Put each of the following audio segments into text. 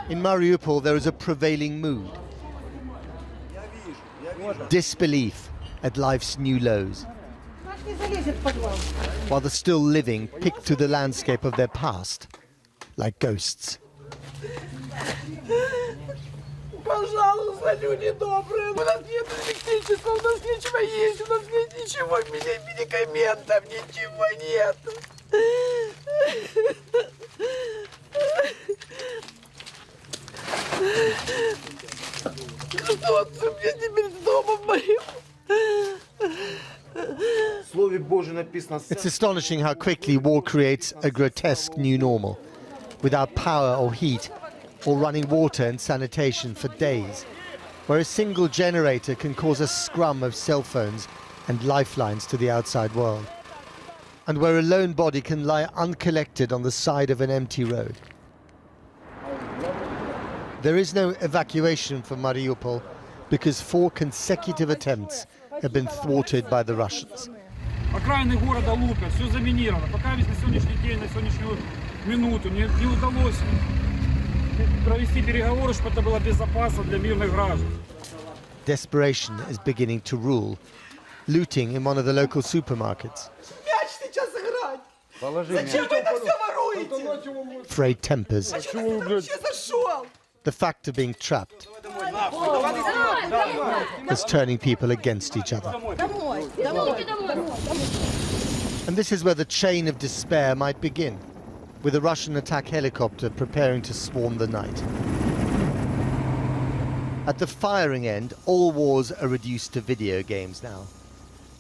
In Mariupol, there is a prevailing mood. Disbelief at life's new lows, while the still living pick through the landscape of their past like ghosts. Пожалуйста, люди добрые, у нас нет электричества, у нас ничего есть, у нас нет ничего, медикаментов, ничего нет. Что мне теперь дома моим? It's astonishing how quickly war creates a grotesque new normal, without power or heat, or running water and sanitation for days, where a single generator can cause a scrum of cell phones and lifelines to the outside world, and where a lone body can lie uncollected on the side of an empty road. There is no evacuation from Mariupol because 4 consecutive attempts have been thwarted by the Russians. Окраины города Лука, все заминировано. Пока весь на сегодняшний день, на сегодняшнюю минуту не удалось провести переговоры, чтобы это было безопасно для мирных граждан. Desperation is beginning to rule. Looting in one of the local supermarkets. Мяч сейчас играть. Зачем вы это все воруете? Frayed tempers. Зачем ты вообще зашел? The fact of being trapped is turning people against each other. And this is where the chain of despair might begin, with a Russian attack helicopter preparing to swarm the night. At the firing end, all wars are reduced to video games now.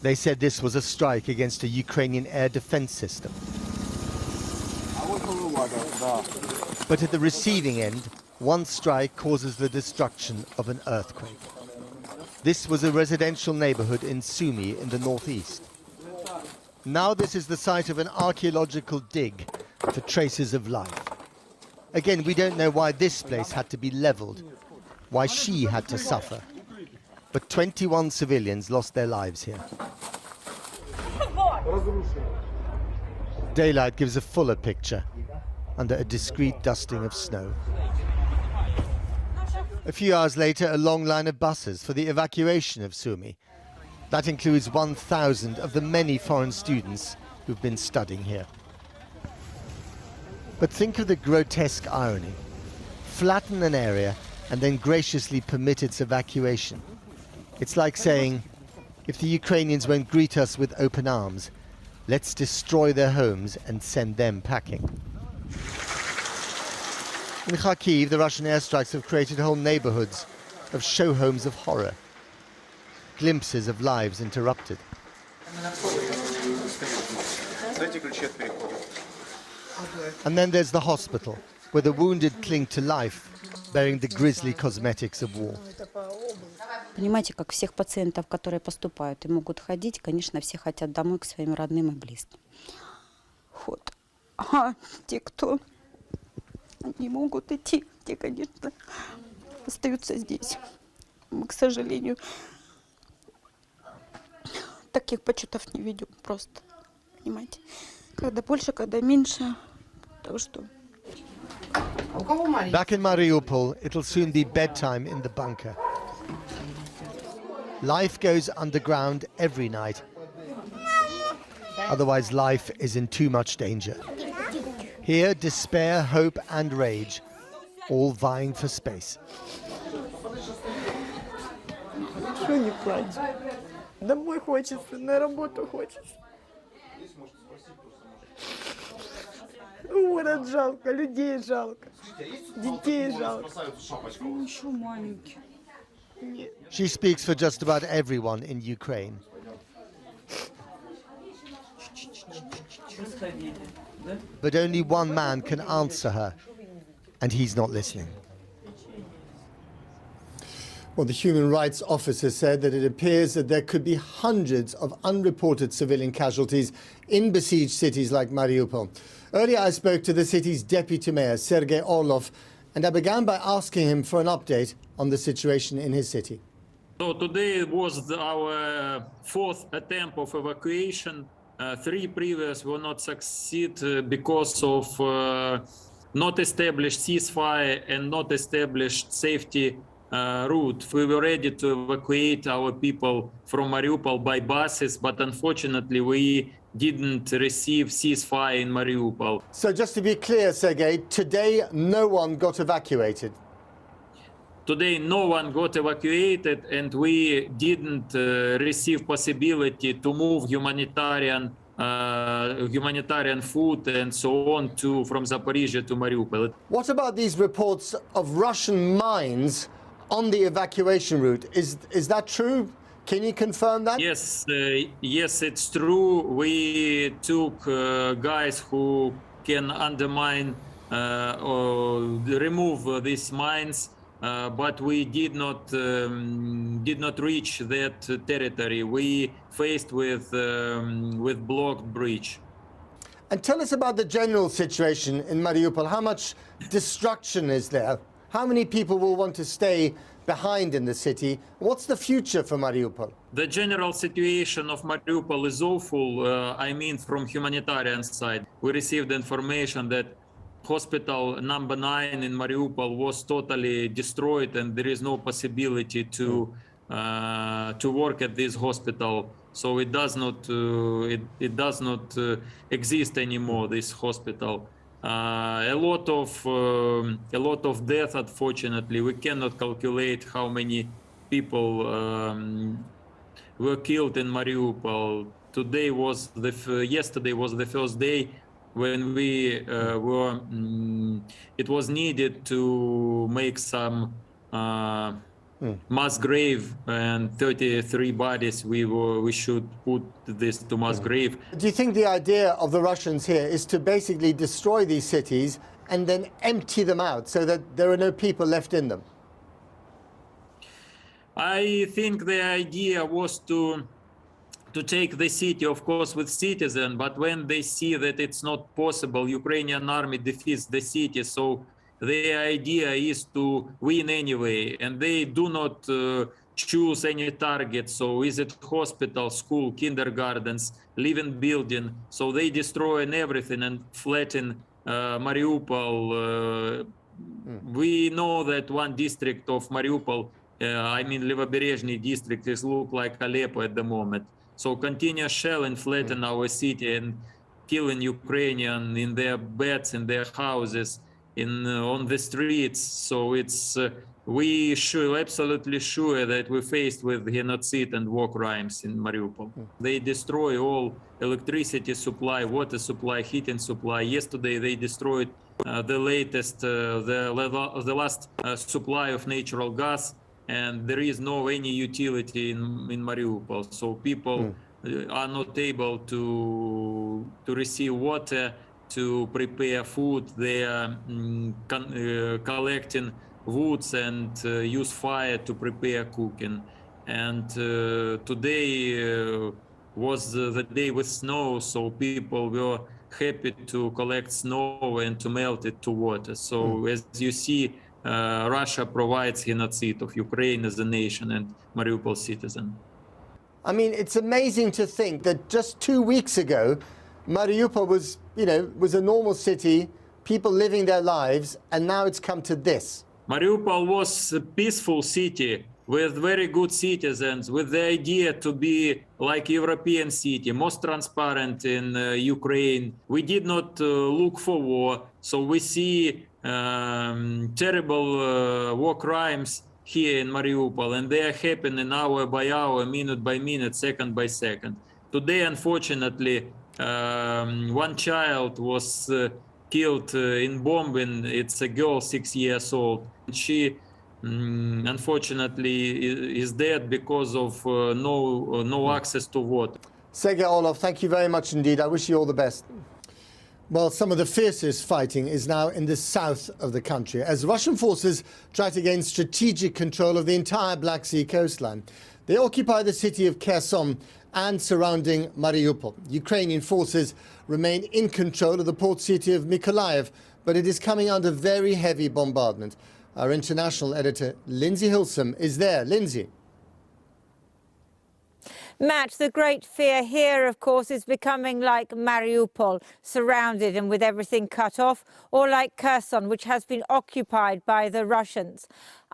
They said this was a strike against a Ukrainian air defense system. But at the receiving end, one strike causes the destruction of an earthquake. This was a residential neighborhood in Sumy in the northeast. Now this is the site of an archaeological dig for traces of life. Again, we don't know why this place had to be leveled, why she had to suffer. But 21 civilians lost their lives here. Daylight gives a fuller picture under a discreet dusting of snow. A few hours later, a long line of buses for the evacuation of Sumy. That includes 1,000 of the many foreign students who've been studying here. But think of the grotesque irony. Flatten an area and then graciously permit its evacuation. It's like saying, if the Ukrainians won't greet us with open arms, let's destroy their homes and send them packing. In Kharkiv, the Russian airstrikes have created whole neighborhoods of show homes of horror, glimpses of lives interrupted. And then there's the hospital, where the wounded cling to life, bearing the grisly cosmetics of war. Понимаете, как всех пациентов, которые поступают и могут ходить, конечно, все хотят домой к своим родным и близким. Вот. А те, кто не могут идти, те, конечно, остаются здесь. Мы, к сожалению, таких подсчетов не ведем просто. Понимаете? Когда больше, когда меньше. Так что... Back in Mariupol, it'll soon be bedtime in the bunker. Life goes underground every night. Otherwise, life is in too much danger. Here, despair, hope, and rage, all vying for space. Что не плачь? Домой хочется, на работу хочется. Город жалко, людей жалко, детей жалко. Еще маленький. She speaks for just about everyone in Ukraine. But only one man can answer her, and he's not listening. Well, the human rights officer said that it appears that there could be hundreds of unreported civilian casualties in besieged cities like Mariupol. Earlier, I spoke to the city's deputy mayor, Sergei Orlov, and I began by asking him for an update on the situation in his city. So today was our 4th attempt of evacuation. 3 previous will not succeed because of not established ceasefire and not established safety route. We were ready to evacuate our people from Mariupol by buses, but unfortunately we didn't receive ceasefire in Mariupol. So just to be clear, Sergei, today no one got evacuated. Today no one got evacuated, and we didn't receive possibility to move humanitarian food and so on from Zaporizhia to Mariupol. What about these reports of Russian mines on the evacuation route? Is that true? Can you confirm that? Yes, yes, it's true. We took guys who can undermine or remove these mines, but we did not reach that territory. We faced with blocked bridge. And tell us about the general situation in Mariupol. How much destruction is there? How many people will want to stay behind in the city? What's the future for Mariupol? The general situation of Mariupol is awful. I mean, from humanitarian side, we received information that hospital number 9 in Mariupol was totally destroyed, and there is no possibility to work at this hospital. So it does not exist anymore, this hospital. A lot of death, unfortunately. We cannot calculate how many people were killed in Mariupol. Yesterday was the first day when we it was needed to make some mass grave, and 33 bodies we should put this to mass grave. Do you think the idea of the Russians here is to basically destroy these cities and then empty them out so that there are no people left in them? I think the idea was to take the city, of course, with citizens, but when they see that it's not possible, Ukrainian army defeats the city, so the idea is to win anyway, and they do not choose any target. So is it hospital, school, kindergartens, living building? So they destroy everything and flatten Mariupol. We know that one district of Mariupol, I mean Levoberezhny district, is look like Aleppo at the moment. So continuous shelling flatten our city and killing Ukrainian in their beds, in their houses, on the streets. So it's we sure, absolutely sure that we're faced with genocide and war crimes in Mariupol. They destroy all electricity supply, water supply, heating supply. Yesterday they destroyed the latest, the last supply of natural gas, and there is no any utility in Mariupol. So people are not able to receive water, to prepare food. They are collecting woods and use fire to prepare cooking. And today was the day with snow, so people were happy to collect snow and to melt it to water. So as you see, Russia provides genocide of Ukraine as a nation and Mariupol citizen. I mean, it's amazing to think that just 2 weeks ago, Mariupol was, was a normal city, people living their lives, and now it's come to this. Mariupol was a peaceful city with very good citizens, with the idea to be like European city, most transparent in Ukraine. We did not look for war, so we see terrible war crimes here in Mariupol, and they are happening hour by hour, minute by minute, second by second. Today, unfortunately, one child was killed in bombing. It's a girl, 6 years old. She unfortunately is dead because of no access to water. Sergei Orlov, thank you very much indeed. I wish you all the best. Well, some of the fiercest fighting is now in the south of the country as Russian forces try to gain strategic control of the entire Black Sea coastline. They occupy the city of Kherson and surrounding Mariupol. Ukrainian forces remain in control of the port city of Mykolaiv, but it is coming under very heavy bombardment. Our international editor, Lindsay Hilsum, is there. Lindsay. Matt, the great fear here, of course, is becoming like Mariupol, surrounded and with everything cut off, or like Kherson, which has been occupied by the Russians.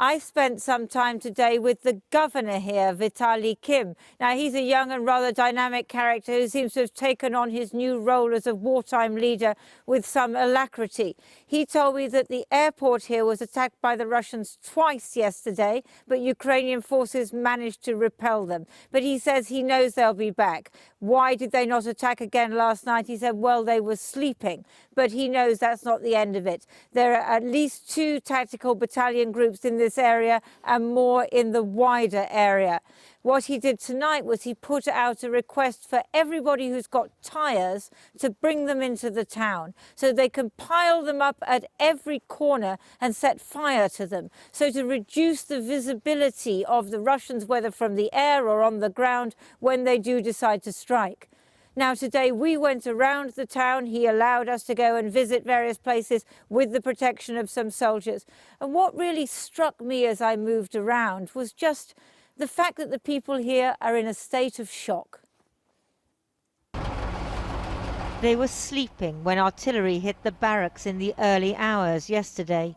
I spent some time today with the governor here, Vitaly Kim. Now, he's a young and rather dynamic character who seems to have taken on his new role as a wartime leader with some alacrity. He told me that the airport here was attacked by the Russians twice yesterday, but Ukrainian forces managed to repel them. But he says he knows they'll be back. Why did they not attack again last night? He said, well, they were sleeping. But he knows that's not the end of it. There are at least 2 tactical battalion groups in this area and more in the wider area. What he did tonight was he put out a request for everybody who's got tyres to bring them into the town so they can pile them up at every corner and set fire to them. So to reduce the visibility of the Russians, whether from the air or on the ground, when they do decide to strike. Now, today we went around the town. He allowed us to go and visit various places with the protection of some soldiers. And what really struck me as I moved around was just the fact that the people here are in a state of shock. They were sleeping when artillery hit the barracks in the early hours yesterday.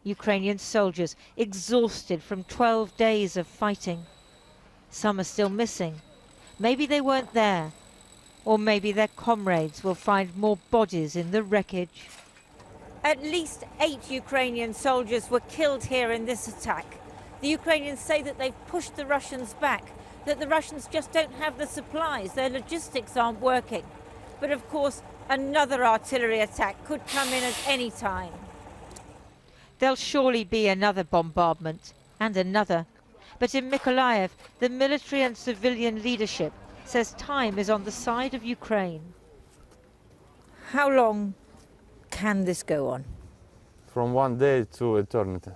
Ukrainian soldiers exhausted from 12 days of fighting. Some are still missing. Maybe they weren't there. Or maybe their comrades will find more bodies in the wreckage. At least 8 Ukrainian soldiers were killed here in this attack. The Ukrainians say that they've pushed the Russians back, that the Russians just don't have the supplies, their logistics aren't working. But of course, another artillery attack could come in at any time. There'll surely be another bombardment, and another. But in Mykolaiv, the military and civilian leadership says time is on the side of Ukraine. How long can this go on? From one day to eternity.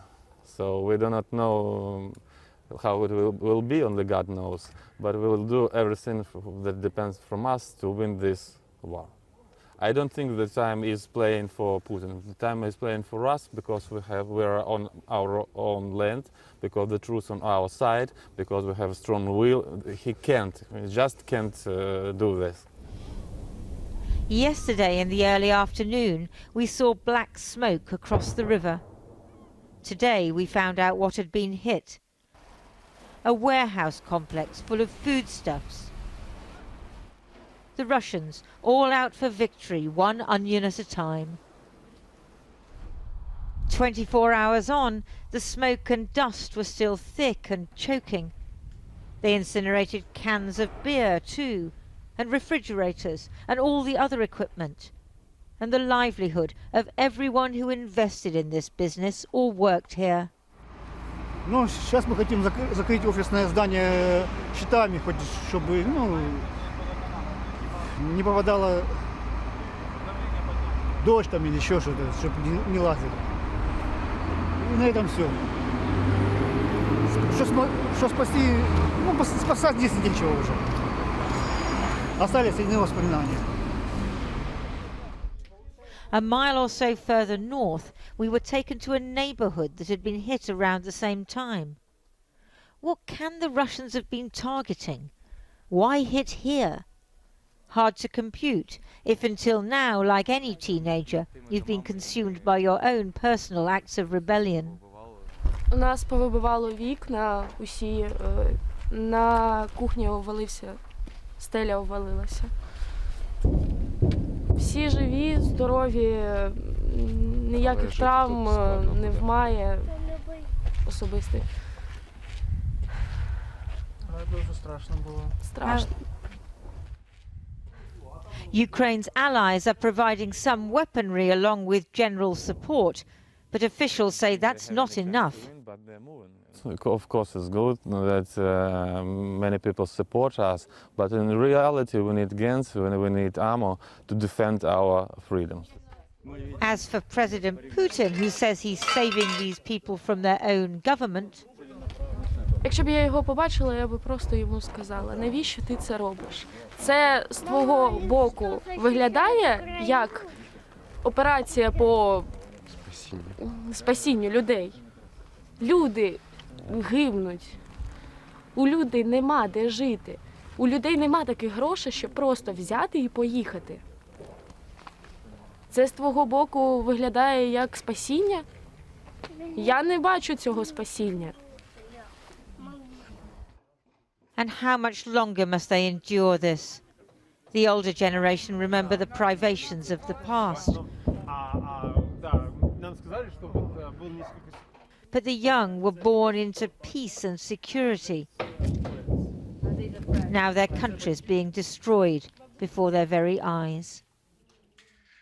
So we do not know how it will be, only God knows. But we will do everything that depends from us to win this war. I don't think the time is playing for Putin. The time is playing for us because we are on our own land, because the truth on our side, because we have a strong will. He just can't do this. Yesterday in the early afternoon, we saw black smoke across the river. Today we found out what had been hit. A warehouse complex full of foodstuffs. The Russians, all out for victory, one onion at a time. 24 hours on, the smoke and dust were still thick and choking. They incinerated cans of beer too, and refrigerators, and all the other equipment, and the livelihood of everyone who invested in this business or worked here. Ну, сейчас мы хотим закрыть офисное здание щитами, хоть чтобы, не попадало дождь там или еще что-то, чтобы не лазили. И на этом все. Что спасти, спасать здесь нечего уже. Остались одни воспоминания. A mile or so further north, we were taken to a neighbourhood that had been hit around the same time. What can the Russians have been targeting? Why hit here? Hard to compute, if until now, like any teenager, you've been consumed by your own personal acts of rebellion. У нас повибивало вікна, усі, на кухні обвалився, стеля обвалилася. Всі живі, здорові, ніяких травм немає особистих. Дуже страшно було. Страшно. Ukraine's allies are providing some weaponry along with general support, but officials say that's not enough. Of course, it's good that many people support us, but in reality we need guns, we need ammo to defend our freedoms. As for President Putin, who says he's saving these people from their own government, Якщо б я його побачила, я б просто йому сказала, навіщо ти це робиш? Це з твого боку виглядає як операція по спасінню людей. Люди гибнуть, у людей нема де жити. У людей нема таких грошей, щоб просто взяти і поїхати. Це з твого боку виглядає як спасіння? Я не бачу цього спасіння. And how much longer must they endure this? The older generation remember the privations of the past. But the young were born into peace and security. Now their country's being destroyed before their very eyes.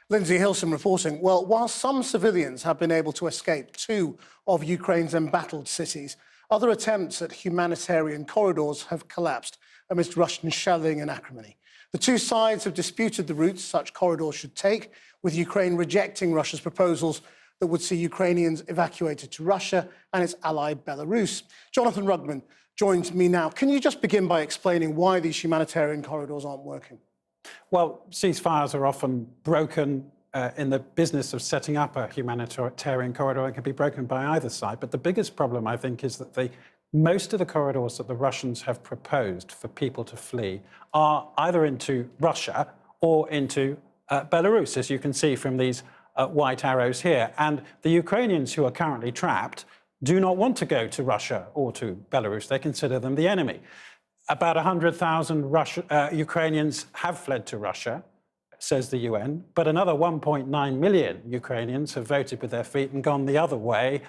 Lindsay Hilson reporting. Well, while some civilians have been able to escape two of Ukraine's embattled cities, other attempts at humanitarian corridors have collapsed amidst Russian shelling and acrimony. The two sides have disputed the routes such corridors should take, with Ukraine rejecting Russia's proposals that would see Ukrainians evacuated to Russia and its ally Belarus. Jonathan Rugman joins me now. Can you just begin by explaining why these humanitarian corridors aren't working? Well, ceasefires are often broken in the business of setting up a humanitarian corridor. It can be broken by either side. But the biggest problem, I think, is that most of the corridors that the Russians have proposed for people to flee are either into Russia or into Belarus, as you can see from these white arrows here. And the Ukrainians who are currently trapped do not want to go to Russia or to Belarus. They consider them the enemy. About 100,000 Ukrainians have fled to Russia, says the UN, but another 1.9 million Ukrainians have voted with their feet and gone the other way,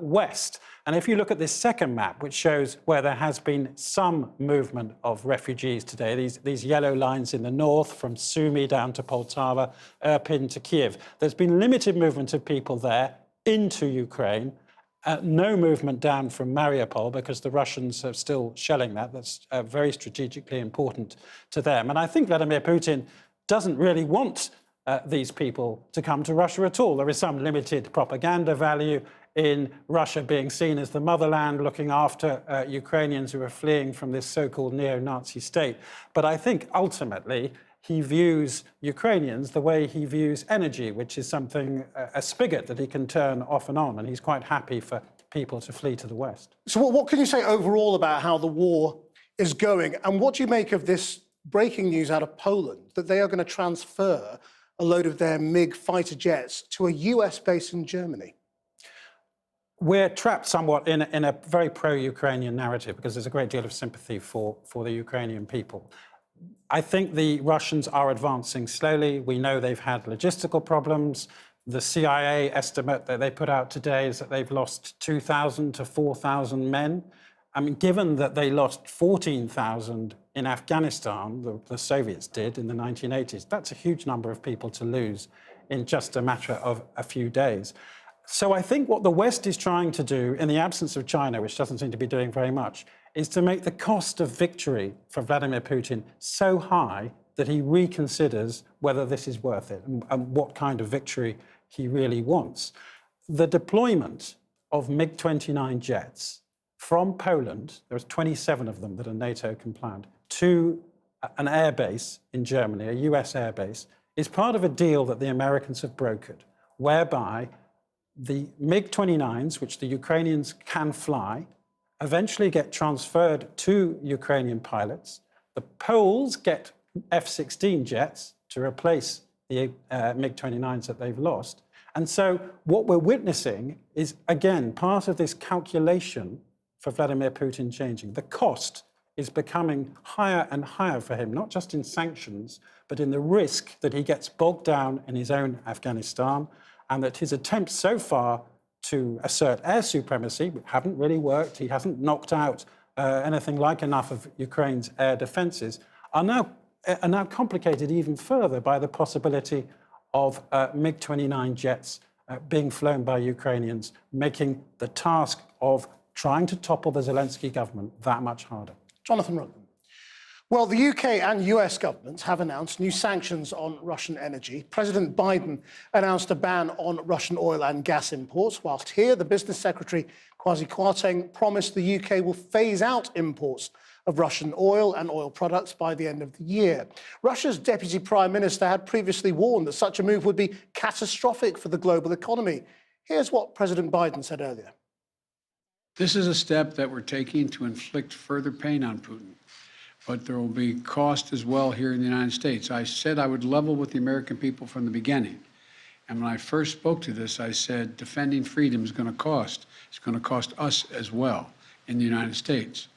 west. And if you look at this second map, which shows where there has been some movement of refugees today, these yellow lines in the north, from Sumy down to Poltava, Irpin to Kiev, there's been limited movement of people there into Ukraine. No movement down from Mariupol because the Russians are still shelling that. That's very strategically important to them. And I think Vladimir Putin doesn't really want these people to come to Russia at all. There is some limited propaganda value in Russia being seen as the motherland, looking after Ukrainians who are fleeing from this so-called neo-Nazi state. But I think ultimately he views Ukrainians the way he views energy, which is something, a spigot that he can turn off and on, and he's quite happy for people to flee to the west. So what can you say overall about how the war is going, and what do you make of this breaking news out of Poland, that they are going to transfer a load of their MiG fighter jets to a US base in Germany? We're trapped somewhat in a very pro-Ukrainian narrative because there's a great deal of sympathy for the Ukrainian people. I think the Russians are advancing slowly. We know they've had logistical problems. The CIA estimate that they put out today is that they've lost 2,000 to 4,000 men. I mean, given that they lost 14,000 in Afghanistan, the Soviets did in the 1980s, that's a huge number of people to lose in just a matter of a few days. So I think what the West is trying to do, in the absence of China, which doesn't seem to be doing very much, is to make the cost of victory for Vladimir Putin so high that he reconsiders whether this is worth it and what kind of victory he really wants. The deployment of MiG-29 jets from Poland, there's 27 of them that are NATO compliant, to an airbase in Germany, a US airbase, is part of a deal that the Americans have brokered, whereby the MiG-29s, which the Ukrainians can fly, eventually get transferred to Ukrainian pilots. The Poles get F-16 jets to replace the MiG-29s that they've lost. And so what we're witnessing is, again, part of this calculation for Vladimir Putin changing. The cost is becoming higher and higher for him, not just in sanctions, but in the risk that he gets bogged down in his own Afghanistan, and that his attempts so far to assert air supremacy haven't really worked. He hasn't knocked out anything like enough of Ukraine's air defenses, are now complicated even further by the possibility of MiG-29 jets being flown by Ukrainians, making the task of trying to topple the Zelenskyy government that much harder. Jonathan Rugman. Well, the UK and US governments have announced new sanctions on Russian energy. President Biden announced a ban on Russian oil and gas imports, whilst here the Business Secretary, Kwasi Kwarteng, promised the UK will phase out imports of Russian oil and oil products by the end of the year. Russia's Deputy Prime Minister had previously warned that such a move would be catastrophic for the global economy. Here's what President Biden said earlier. This is a step that we're taking to inflict further pain on Putin. but there will be cost as well here in the United States. I said I would level with the American people from the beginning. And when I first spoke to this, I said defending freedom is going to cost. It's going to cost us as well in the United States.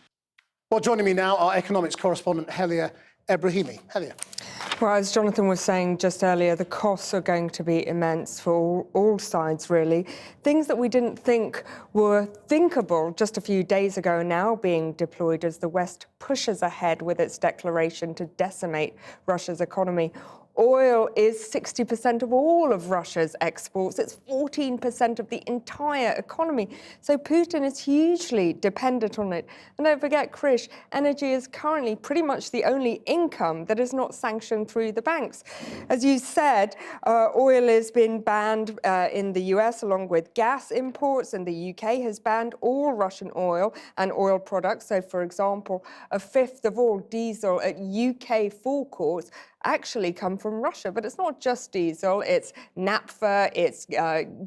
Well, joining me now, our economics correspondent, Helia Ebrahimi. Helia. Well, as Jonathan was saying just earlier, the costs are going to be immense for all sides, really. Things that we didn't think were thinkable just a few days ago are now being deployed as the West pushes ahead with its declaration to decimate Russia's economy. Oil is 60% of all of Russia's exports. It's 14% of the entire economy. So Putin is hugely dependent on it. And don't forget, Krish, energy is currently pretty much the only income that is not sanctioned through the banks. As you said, oil has been banned in the US along with gas imports, and the UK has banned all Russian oil and oil products. So, for example, a fifth of all diesel at UK forecourts actually come from Russia. But it's not just diesel, it's naphtha, it's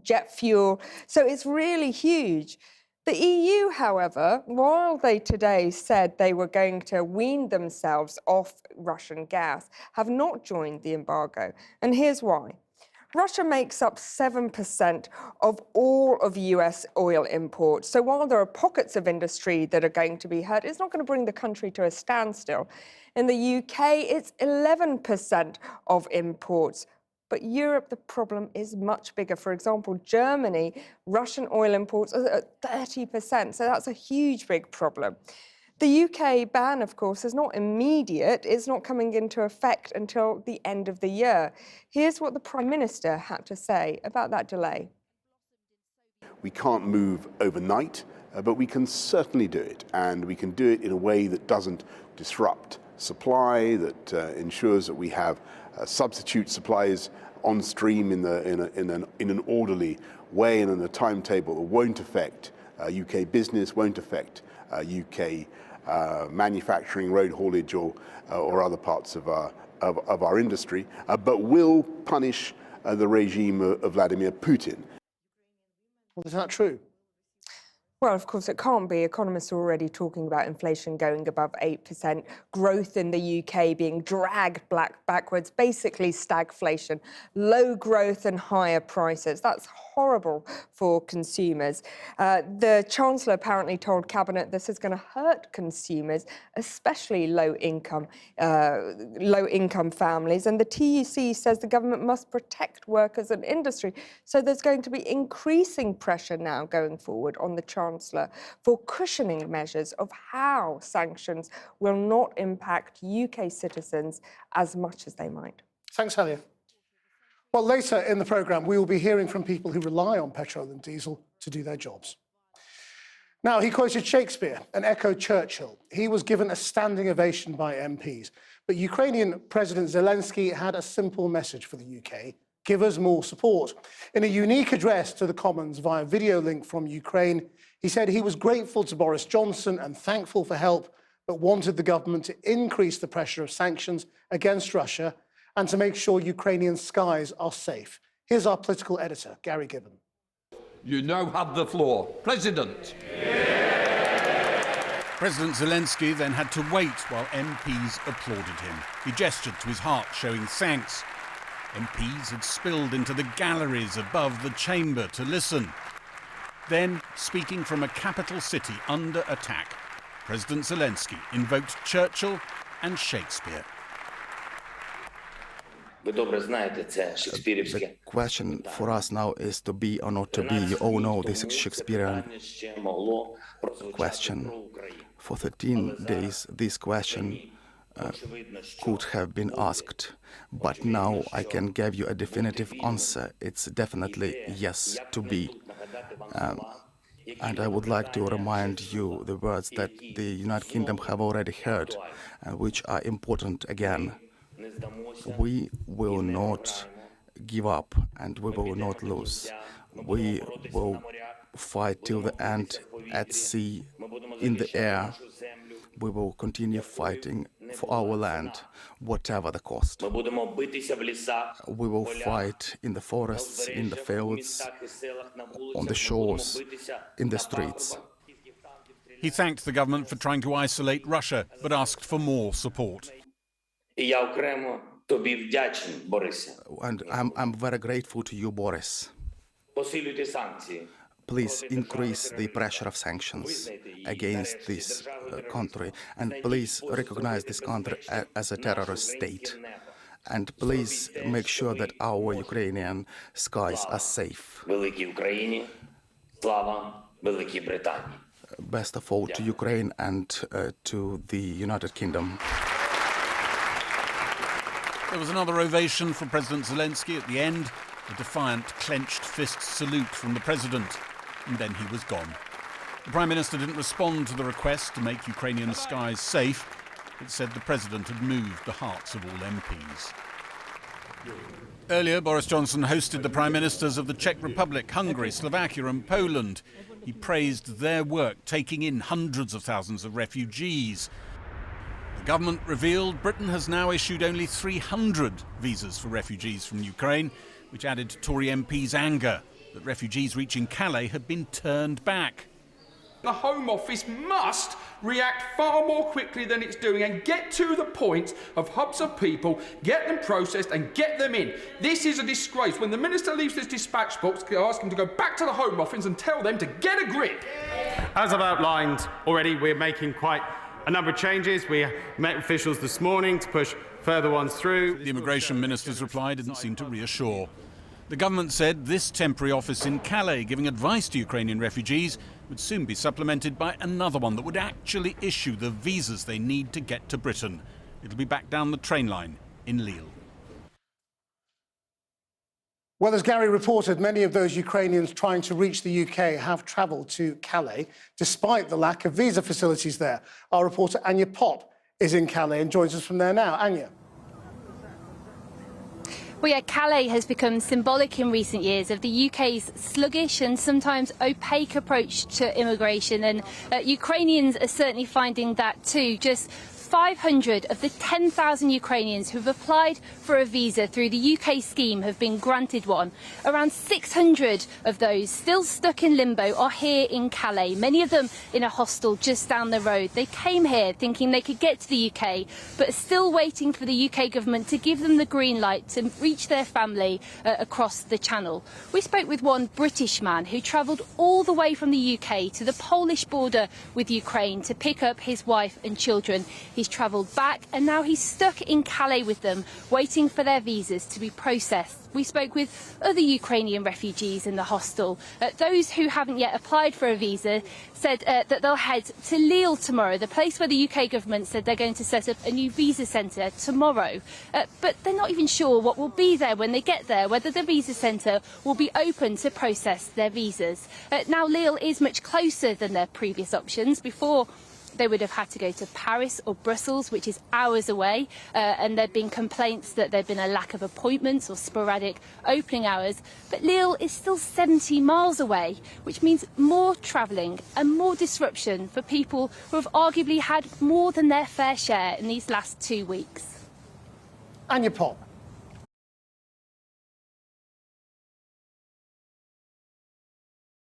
jet fuel. So it's really huge. The EU, however, while they today said they were going to wean themselves off Russian gas, have not joined the embargo. And here's why. Russia makes up 7% of all of US oil imports. So while there are pockets of industry that are going to be hurt, it's not going to bring the country to a standstill. In the UK, it's 11% of imports. But Europe, the problem is much bigger. For example, Germany, Russian oil imports are at 30%. So that's a huge, big problem. The UK ban, of course, is not immediate. It's not coming into effect until the end of the year. Here's what the Prime Minister had to say about that delay. We can't move overnight, but we can certainly do it. And we can do it in a way that doesn't disrupt supply, that ensures that we have substitute supplies on stream in an orderly way and in a timetable that won't affect UK business, won't affect UK manufacturing, road haulage, or other parts of our industry, but will punish the regime of Vladimir Putin. Well, is that true? Well, of course, it can't be. Economists are already talking about inflation going above 8%, growth in the UK being dragged backwards, basically stagflation, low growth and higher prices. That's horrible for consumers. The Chancellor apparently told Cabinet this is going to hurt consumers, especially low-income families. And the TUC says the government must protect workers and industry. So there's going to be increasing pressure now going forward on the Chancellor for cushioning measures of how sanctions will not impact UK citizens as much as they might. Thanks, Helia. Well, later in the programme, we will be hearing from people who rely on petrol and diesel to do their jobs. Now, he quoted Shakespeare and echoed Churchill. He was given a standing ovation by MPs. But Ukrainian President Zelenskyy had a simple message for the UK. Give us more support. In a unique address to the Commons via video link from Ukraine, he said he was grateful to Boris Johnson and thankful for help, but wanted the government to increase the pressure of sanctions against Russia and to make sure Ukrainian skies are safe. Here's our political editor, Gary Gibbon. You now have the floor. President. President Zelenskyy then had to wait while MPs applauded him. He gestured to his heart, showing thanks. MPs had spilled into the galleries above the chamber to listen. Then, speaking from a capital city under attack, President Zelenskyy invoked Churchill and Shakespeare. The question for us now is to be or not to be. You all know this Shakespearean question. For 13 days, this question could have been asked, but now I can give you a definitive answer. It's definitely yes to be. And I would like to remind you the words that the United Kingdom have already heard, which are important again. We will not give up and we will not lose. We will fight till the end at sea, in the air. We will continue fighting for our land, whatever the cost. We will fight in the forests, in the fields, on the shores, in the streets. He thanked the government for trying to isolate Russia, but asked for more support. And I'm very grateful to you, Boris. Please increase the pressure of sanctions against this country, and please recognize this country as a terrorist state. And please make sure that our Ukrainian skies are safe. Best of all to Ukraine and to the United Kingdom. There was another ovation for President Zelenskyy at the end, a defiant, clenched fist salute from the president, and then he was gone. The Prime Minister didn't respond to the request to make Ukrainian skies safe, but said the president had moved the hearts of all MPs. Earlier, Boris Johnson hosted the Prime Ministers of the Czech Republic, Hungary, Slovakia and Poland. He praised their work taking in hundreds of thousands of refugees. The government revealed Britain has now issued only 300 visas for refugees from Ukraine, which added to Tory MPs' anger that refugees reaching Calais had been turned back. The Home Office must react far more quickly than it's doing and get to the point of hubs of people, get them processed and get them in. This is a disgrace. When the Minister leaves this dispatch box, ask him to go back to the Home Office and tell them to get a grip. As I've outlined already, we're making quite a number of changes. We met officials this morning to push further ones through. The Immigration Minister's reply didn't seem to reassure. The government said this temporary office in Calais giving advice to Ukrainian refugees would soon be supplemented by another one that would actually issue the visas they need to get to Britain. It'll be back down the train line in Lille. Well, as Gary reported, many of those Ukrainians trying to reach the UK have travelled to Calais, despite the lack of visa facilities there. Our reporter Anya Pop is in Calais and joins us from there now. Anya. Well, yeah, Calais has become symbolic in recent years of the UK's sluggish and sometimes opaque approach to immigration, and Ukrainians are certainly finding that too. Just 500 of the 10,000 Ukrainians who've applied for a visa through the UK scheme have been granted one. Around 600 of those still stuck in limbo are here in Calais, many of them in a hostel just down the road. They came here thinking they could get to the UK, but are still waiting for the UK government to give them the green light to reach their family across the Channel. We spoke with one British man who travelled all the way from the UK to the Polish border with Ukraine to pick up his wife and children. He's travelled back and now he's stuck in Calais with them, waiting for their visas to be processed. We spoke with other Ukrainian refugees in the hostel. Those who haven't yet applied for a visa said that they'll head to Lille tomorrow, the place where the UK government said they're going to set up a new visa centre tomorrow. But they're not even sure what will be there when they get there, whether the visa centre will be open to process their visas. Now Lille is much closer than their previous options. Before, they would have had to go to Paris or Brussels, which is hours away, and there have been complaints that there have been a lack of appointments or sporadic opening hours. But Lille is still 70 miles away, which means more travelling and more disruption for people who have arguably had more than their fair share in these last 2 weeks. Anya Pop.